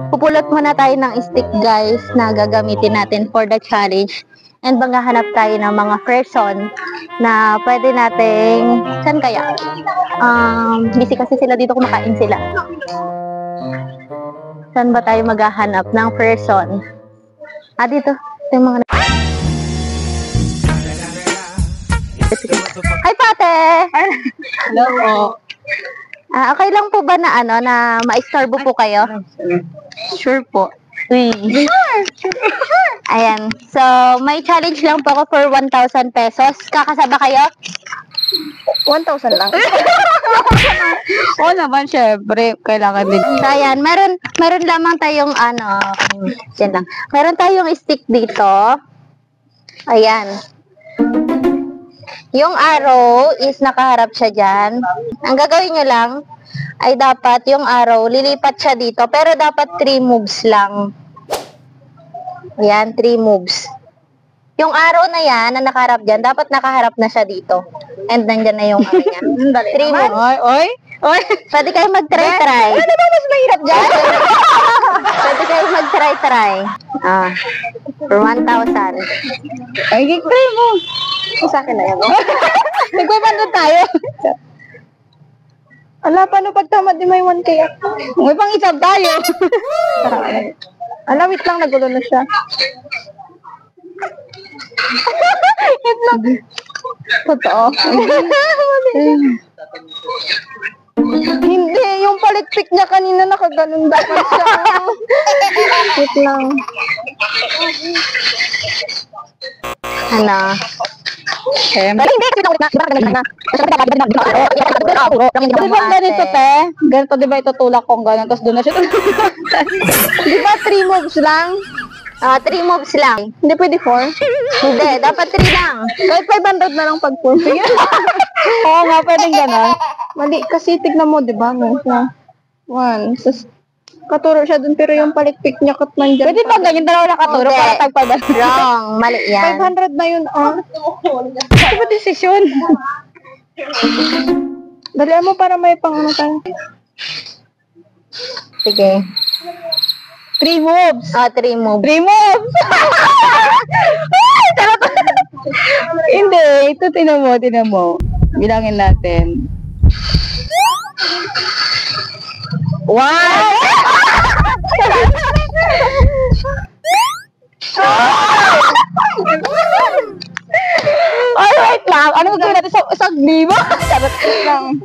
Pupulot muna tayo ng stick guys na gagamitin natin for the challenge. And maghahanap tayo ng mga person na pwede nating, saan kaya? Busy kasi sila dito, kumakain sila. Saan ba tayo maghahanap ng person? Dito. Ito yung mga... Hi, Pate! Hello po. Okay lang po ba na na ma-istorbo po kayo? Sure po. Uy. Sure. Ayan. So, may challenge lang po ako for 1,000 pesos. Kakasaba kayo? 1,000 lang. Oo naman, syempre. Kailangan din. So, ayan. Meron lamang tayong yan lang. Meron tayong stick dito. Ayan. Yung arrow is nakaharap siya dyan. Ang gagawin nyo lang ay dapat yung arrow, lilipat siya dito. Pero dapat 3 moves lang. Ayan, 3 moves. Yung arrow na yan, na nakaharap dyan, dapat nakaharap na siya dito. And nandyan na yung ano niya. 3 moves. Oy. Pwede kayo mag-try-try. Ano ba mas mahirap dyan? Pwede kayo mag-try-try. For 1,000. Ay, try mo. Sa akin na yan. Nagpapandod tayo. Ala, paano pag tamad di may 1K ako? May pang isab tayo. Ala, wait lang, nagulo na siya. Wait lang. Totoo. Hindi, yung palikpik niya kanina nakaganon dapat siya. Wait lang. Pero hindi, kasi Di ba ganito, te? Ganito, di ba itutulak kong gano'n, tapos doon na siya. Di ba 3 moves lang? 3 moves lang. Hindi pwede 4? Hindi, dapat 3 lang. Kahit 500 na lang pag 4. Oo nga, pwedeng gano'n. Mali, kasi tignan mo, di ba? 1. Tapos, katuro siya dun, pero yung palikpik niya kat nandyan. Pwede ba ganyan? Dalawa na katuro para tagpabal. Wrong, mali yan. 500 na yun, Ito ba desisyon? Dalihan mo para may pang tayo. Sige. 3 moves. 3 moves. 3 moves! Hindi, ito tinan mo. Bilangin natin. 1! Alright lang. Ano gagawin natin? Isang libo? Sabat lang.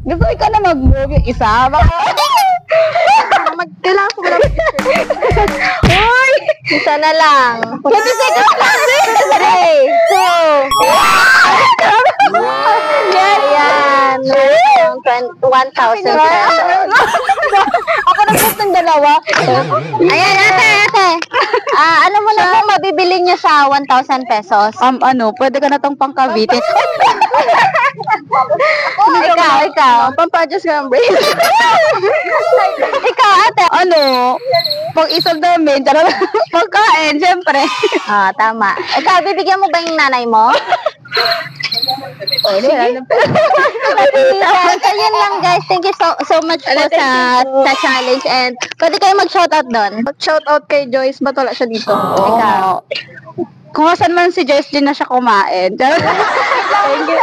Gusto ikaw na mag-move yung isa? Kailangan ko lang. Uy! Isa na lang. 20 seconds lang. 3, 2, Ayan. 1,000 pesos. Ako nag-post ng dalawa. Ayan, ate. Ano mo na po mabibili niyo sa 1,000 pesos? Pwede ka na tong pangkabitin. Ikaw. Pampa-adjust ka ng brain. Ikaw, ate. Pag isang namin, pagkain, syempre. Tama. Ikaw, bibigyan mo ba yung nanay mo? So, yun lang guys. Thank you so much po sa challenge. And pwede kayo mag-shoutout doon. Mag-shoutout kay Joyce. Ba't wala siya dito? Ikaw. Kung saan man si Joyce, din na siya kumain. Thank you.